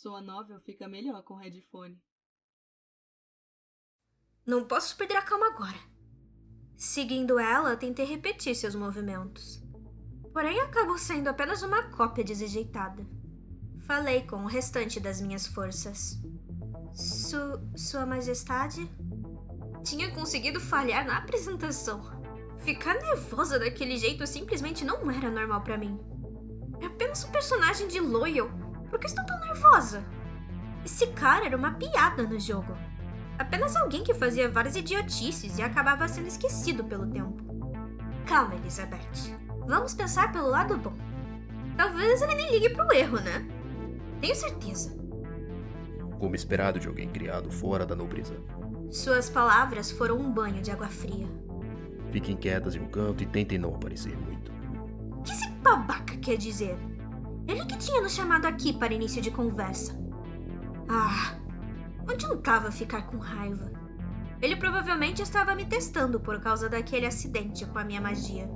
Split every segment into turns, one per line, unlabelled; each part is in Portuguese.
Sua novel fica melhor com headphone.
Não posso perder a calma agora. Seguindo ela, tentei repetir seus movimentos. Porém, acabou sendo apenas uma cópia desajeitada. Falei com o restante das minhas forças. Sua Majestade? Tinha conseguido falhar na apresentação. Ficar nervosa daquele jeito simplesmente não era normal pra mim. É apenas um personagem de Loyal. Por que estou tão nervosa? Esse cara era uma piada no jogo. Apenas alguém que fazia várias idiotices e acabava sendo esquecido pelo tempo. Calma, Elizabeth. Vamos pensar pelo lado bom. Talvez ele nem ligue pro erro, né? Tenho certeza.
Como esperado de alguém criado fora da nobreza.
Suas palavras foram um banho de água fria.
Fiquem quietas em um canto e tentem não aparecer muito.
O que esse babaca quer dizer? Ele que tinha nos chamado aqui para início de conversa. Não adiantava ficar com raiva. Ele provavelmente estava me testando por causa daquele acidente com a minha magia.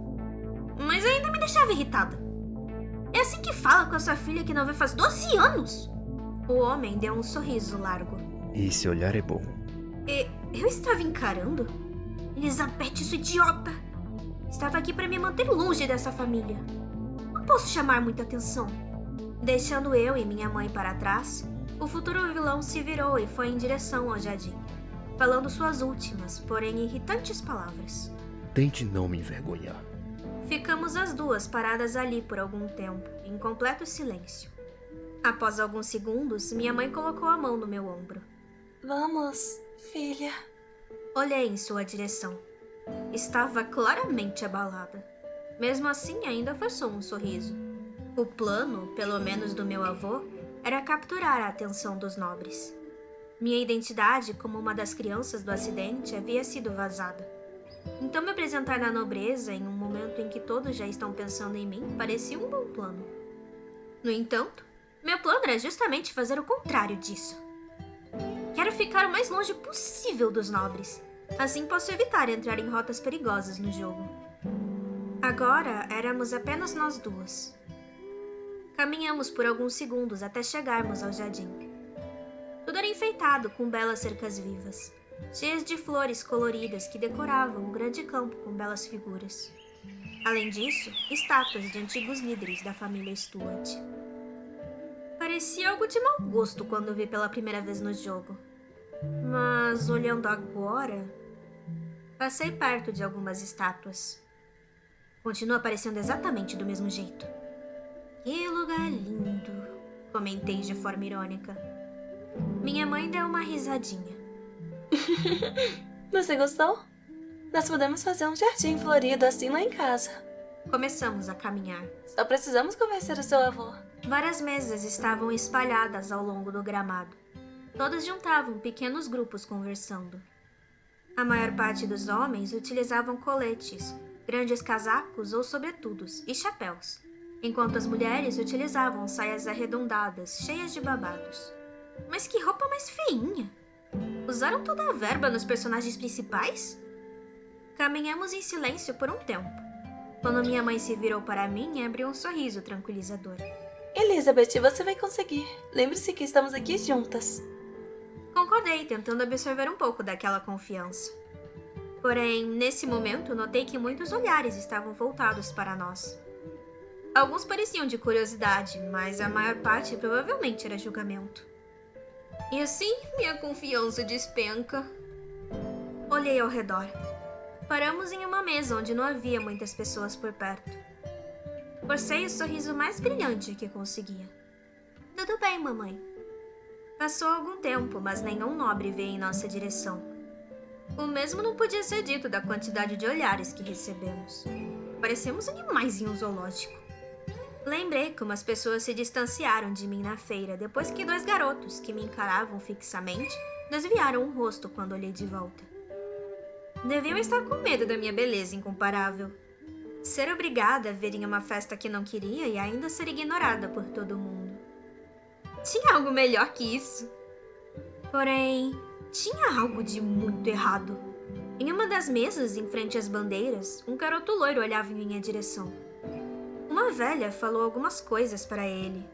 Mas ainda me deixava irritada. É assim que fala com a sua filha que não vê faz 12 anos? O homem deu um sorriso largo.
Esse olhar é bom.
Eu estava encarando? Elizabeth, sua idiota! Estava aqui para me manter longe dessa família. Não posso chamar muita atenção. Deixando eu e minha mãe para trás, o futuro vilão se virou e foi em direção ao jardim, falando suas últimas, porém irritantes palavras.
Tente não me envergonhar.
Ficamos as duas paradas ali por algum tempo, em completo silêncio. Após alguns segundos, minha mãe colocou a mão no meu ombro.
Vamos, filha.
Olhei em sua direção. Estava claramente abalada. Mesmo assim, ainda forçou um sorriso. O plano, pelo menos do meu avô, era capturar a atenção dos nobres. Minha identidade como uma das crianças do acidente havia sido vazada. Então me apresentar na nobreza em um momento em que todos já estão pensando em mim parecia um bom plano. No entanto, meu plano era justamente fazer o contrário disso. Quero ficar o mais longe possível dos nobres. Assim posso evitar entrar em rotas perigosas no jogo. Agora éramos apenas nós duas. Caminhamos por alguns segundos até chegarmos ao jardim. Tudo era enfeitado com belas cercas vivas, cheias de flores coloridas que decoravam o grande campo com belas figuras. Além disso, estátuas de antigos líderes da família Stuart. Parecia algo de mau gosto quando vi pela primeira vez no jogo. Mas, olhando agora, passei perto de algumas estátuas. Continua parecendo exatamente do mesmo jeito. Que lugar lindo, comentei de forma irônica. Minha mãe deu uma risadinha.
Você gostou? Nós podemos fazer um jardim florido assim lá em casa.
Começamos a caminhar.
Só precisamos convencer o seu avô.
Várias mesas estavam espalhadas ao longo do gramado. Todas juntavam pequenos grupos conversando. A maior parte dos homens utilizavam coletes, grandes casacos ou sobretudos e chapéus, enquanto as mulheres utilizavam saias arredondadas, cheias de babados. Mas que roupa mais feinha! Usaram toda a verba nos personagens principais? Caminhamos em silêncio por um tempo. Quando minha mãe se virou para mim e abriu um sorriso tranquilizador.
Elizabeth, você vai conseguir. Lembre-se que estamos aqui juntas.
Concordei, tentando absorver um pouco daquela confiança. Porém, nesse momento, notei que muitos olhares estavam voltados para nós. Alguns pareciam de curiosidade, mas a maior parte provavelmente era julgamento. E assim, minha confiança despenca. Olhei ao redor. Paramos em uma mesa onde não havia muitas pessoas por perto. Forcei o sorriso mais brilhante que conseguia. Tudo bem, mamãe. Passou algum tempo, mas nenhum nobre veio em nossa direção. O mesmo não podia ser dito da quantidade de olhares que recebemos. Parecemos animais em um zoológico. Lembrei como as pessoas se distanciaram de mim na feira depois que dois garotos que me encaravam fixamente desviaram o rosto quando olhei de volta. Deviam estar com medo da minha beleza incomparável. Ser obrigada a vir em uma festa que não queria e ainda ser ignorada por todo mundo. Tinha algo melhor que isso. Porém, tinha algo de muito errado. Em uma das mesas, em frente às bandeiras, um garoto loiro olhava em minha direção. Uma velha falou algumas coisas para ele,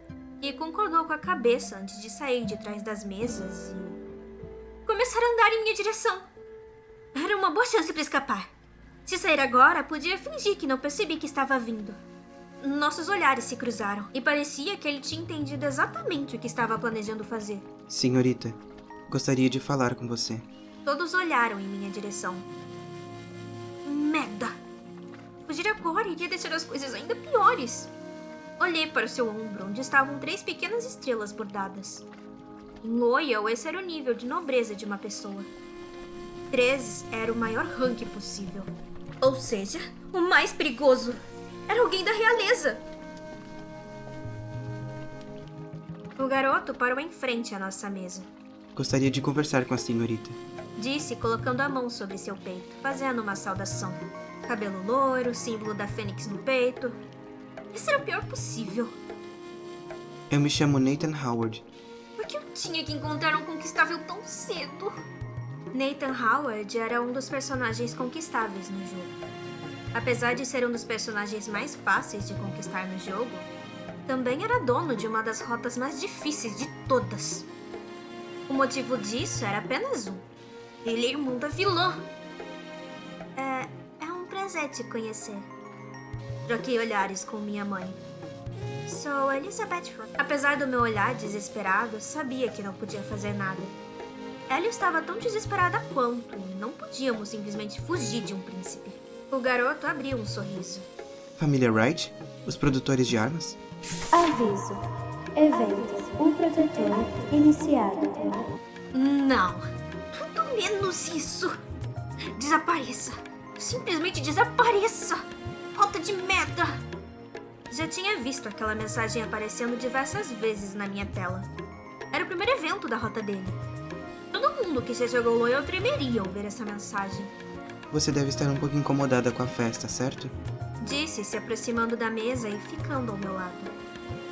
e concordou com a cabeça antes de sair de trás das mesas e começar a andar em minha direção. Era uma boa chance para escapar. Se sair agora, podia fingir que não percebi que estava vindo. Nossos olhares se cruzaram e parecia que ele tinha entendido exatamente o que estava planejando fazer.
Senhorita, gostaria de falar com você.
Todos olharam em minha direção. Merda! Fugir agora iria deixar as coisas ainda piores. Olhei para o seu ombro, onde estavam 3 pequenas estrelas bordadas. Em Loyal, esse era o nível de nobreza de uma pessoa. 3 era o maior rank possível. Ou seja, o mais perigoso. Era alguém da realeza. O garoto parou em frente à nossa mesa.
Gostaria de conversar com a senhorita.
Disse, colocando a mão sobre seu peito, fazendo uma saudação. Cabelo loiro, símbolo da fênix no peito. Isso era o pior possível.
Eu me chamo Nathan Howard.
Por que eu tinha que encontrar um conquistável tão cedo? Nathan Howard era um dos personagens conquistáveis no jogo. Apesar de ser um dos personagens mais fáceis de conquistar no jogo, também era dono de uma das rotas mais difíceis de todas. O motivo disso era apenas um. Ele é irmão da vilã. É um prazer te conhecer. Troquei olhares com minha mãe. Sou Elizabeth Roth. Apesar do meu olhar desesperado, sabia que não podia fazer nada. Ela estava tão desesperada quanto, e não podíamos simplesmente fugir de um príncipe. O garoto abriu um sorriso.
Família Wright? Os produtores de armas?
Aviso. Evento. O protetor iniciado.
Não. Tudo menos isso. Desapareça. Simplesmente desapareça. Falta de merda. Já tinha visto aquela mensagem aparecendo diversas vezes na minha tela. Era o primeiro evento da rota dele. Todo mundo que já jogou Loyal tremeria ao ver essa mensagem.
Você deve estar um pouco incomodada com a festa, certo?
Disse, se aproximando da mesa e ficando ao meu lado.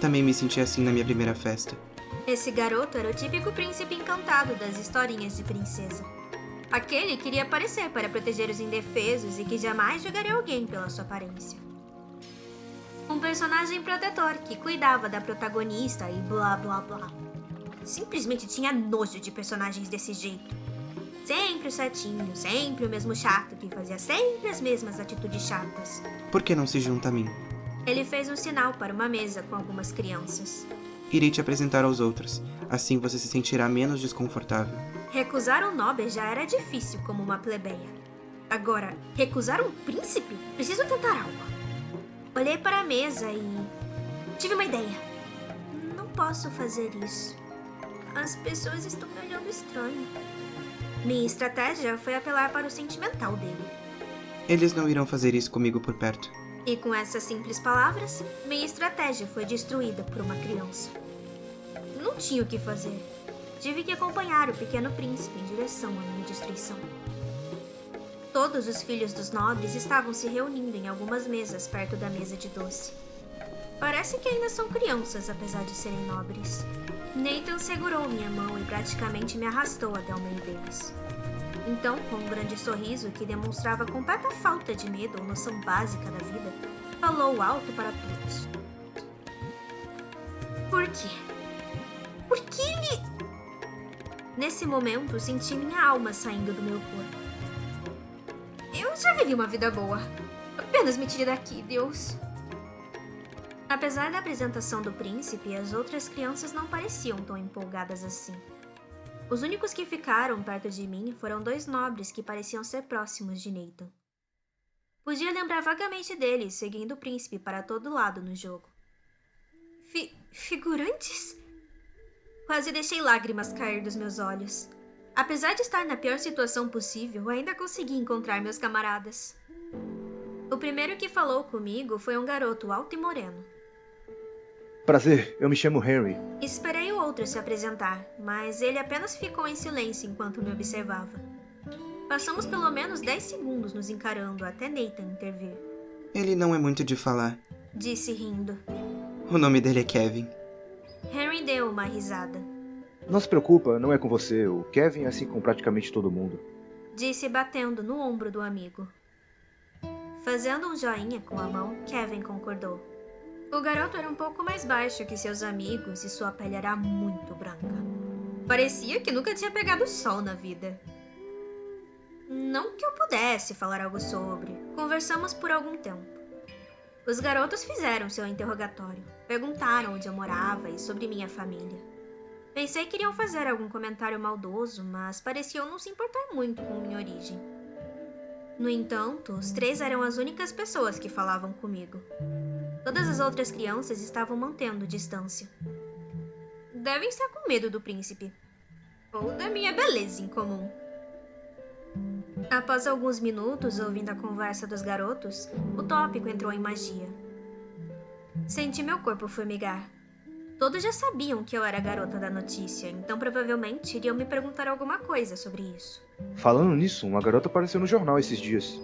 Também me senti assim na minha primeira festa.
Esse garoto era o típico príncipe encantado das historinhas de princesa. Aquele queria aparecer para proteger os indefesos e que jamais julgaria alguém pela sua aparência. Um personagem protetor que cuidava da protagonista e blá blá blá. Simplesmente tinha nojo de personagens desse jeito. Sempre o certinho, sempre o mesmo chato que fazia sempre as mesmas atitudes chatas.
Por que não se junta a mim?
Ele fez um sinal para uma mesa com algumas crianças.
Irei te apresentar aos outros. Assim você se sentirá menos desconfortável.
Recusar um nobre já era difícil como uma plebeia. Agora, recusar um príncipe? Preciso tentar algo. Olhei para a mesa e... tive uma ideia. Não posso fazer isso. As pessoas estão me olhando estranho. Minha estratégia foi apelar para o sentimental dele.
Eles não irão fazer isso comigo por perto.
E com essas simples palavras, minha estratégia foi destruída por uma criança. Não tinha o que fazer. Tive que acompanhar o pequeno príncipe em direção à minha destruição. Todos os filhos dos nobres estavam se reunindo em algumas mesas perto da mesa de doce. Parece que ainda são crianças, apesar de serem nobres. Nathan segurou minha mão e praticamente me arrastou até o meio deles. Então, com um grande sorriso que demonstrava completa falta de medo ou noção básica da vida, falou alto para todos. Por quê? Por que ele... Nesse momento, senti minha alma saindo do meu corpo. Eu já vivi uma vida boa. Apenas me tire daqui, Deus. Apesar da apresentação do príncipe, as outras crianças não pareciam tão empolgadas assim. Os únicos que ficaram perto de mim foram 2 nobres que pareciam ser próximos de Nathan. Podia lembrar vagamente deles, seguindo o príncipe para todo lado no jogo. Figurantes? Quase deixei lágrimas cair dos meus olhos. Apesar de estar na pior situação possível, ainda consegui encontrar meus camaradas. O primeiro que falou comigo foi um garoto alto e moreno.
Prazer, eu me chamo Henry.
Esperei o outro se apresentar, mas ele apenas ficou em silêncio enquanto me observava. Passamos pelo menos 10 segundos nos encarando até Nathan intervir.
Ele não é muito de falar.
Disse rindo.
O nome dele é Kevin.
Henry deu uma risada.
Não se preocupa, não é com você. O Kevin é assim com praticamente todo mundo.
Disse batendo no ombro do amigo. Fazendo um joinha com a mão, Kevin concordou. O garoto era um pouco mais baixo que seus amigos e sua pele era muito branca. Parecia que nunca tinha pegado sol na vida. Não que eu pudesse falar algo sobre. Conversamos por algum tempo. Os garotos fizeram seu interrogatório. Perguntaram onde eu morava e sobre minha família. Pensei que iriam fazer algum comentário maldoso, mas pareciam não se importar muito com minha origem. No entanto, os 3 eram as únicas pessoas que falavam comigo. Todas as outras crianças estavam mantendo distância. Devem estar com medo do príncipe. Ou da minha beleza incomum. Após alguns minutos, ouvindo a conversa dos garotos, o tópico entrou em magia. Senti meu corpo formigar. Todos já sabiam que eu era a garota da notícia, então provavelmente iriam me perguntar alguma coisa sobre isso.
Falando nisso, uma garota apareceu no jornal esses dias.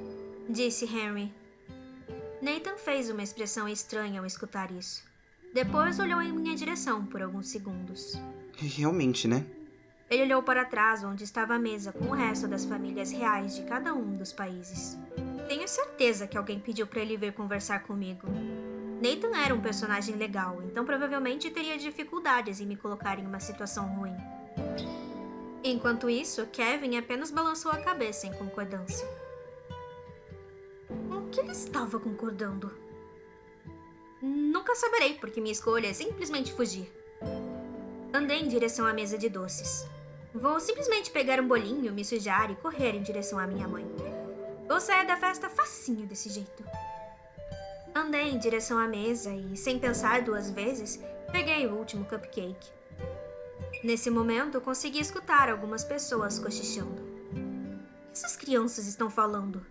Disse Henry. Nathan fez uma expressão estranha ao escutar isso. Depois olhou em minha direção por alguns segundos.
Realmente, né?
Ele olhou para trás onde estava a mesa com o resto das famílias reais de cada um dos países. Tenho certeza que alguém pediu para ele vir conversar comigo. Nathan era um personagem legal, então provavelmente teria dificuldades em me colocar em uma situação ruim. Enquanto isso, Kevin apenas balançou a cabeça em concordância. Com o que ele estava concordando? Nunca saberei, porque minha escolha é simplesmente fugir. Andei em direção à mesa de doces. Vou simplesmente pegar um bolinho, me sujar e correr em direção à minha mãe. Vou sair da festa facinho desse jeito. Andei em direção à mesa e, sem pensar 2 vezes, peguei o último cupcake. Nesse momento, consegui escutar algumas pessoas cochichando. O que essas crianças estão falando?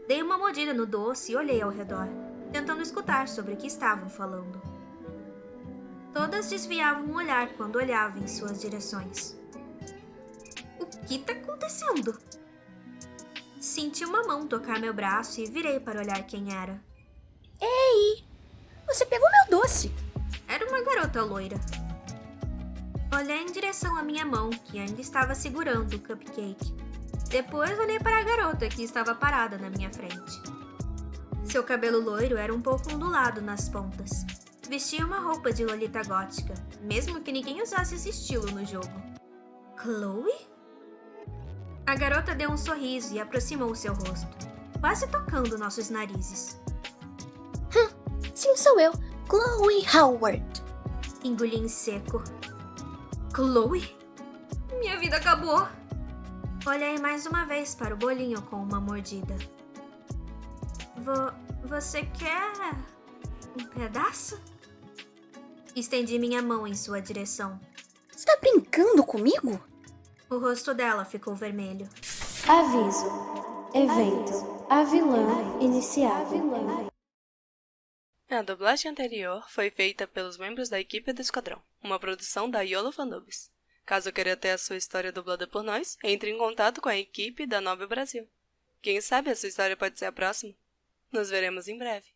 Dei uma mordida no doce e olhei ao redor, tentando escutar sobre o que estavam falando. Todas desviavam um olhar quando olhavam em suas direções. O que está acontecendo? Senti uma mão tocar meu braço e virei para olhar quem era.
Ei! Você pegou meu doce!
Era uma garota loira. Olhei em direção à minha mão, que ainda estava segurando o cupcake. Depois olhei para a garota que estava parada na minha frente. Seu cabelo loiro era um pouco ondulado nas pontas. Vestia uma roupa de lolita gótica, mesmo que ninguém usasse esse estilo no jogo. Chloe? A garota deu um sorriso e aproximou seu rosto, quase tocando nossos narizes.
Sim, sou eu, Chloe Howard.
Engoli em seco. Chloe? Minha vida acabou. Olhei mais uma vez para o bolinho com uma mordida. Você quer um pedaço? Estendi minha mão em sua direção.
Você tá brincando comigo?
O rosto dela ficou vermelho.
Aviso. Evento. A vilã iniciada.
A dublagem anterior foi feita pelos membros da equipe do Esquadrão, uma produção da YOLO Fandubs. Caso queira ter a sua história dublada por nós, entre em contato com a equipe da Nova Brasil. Quem sabe a sua história pode ser a próxima? Nos veremos em breve.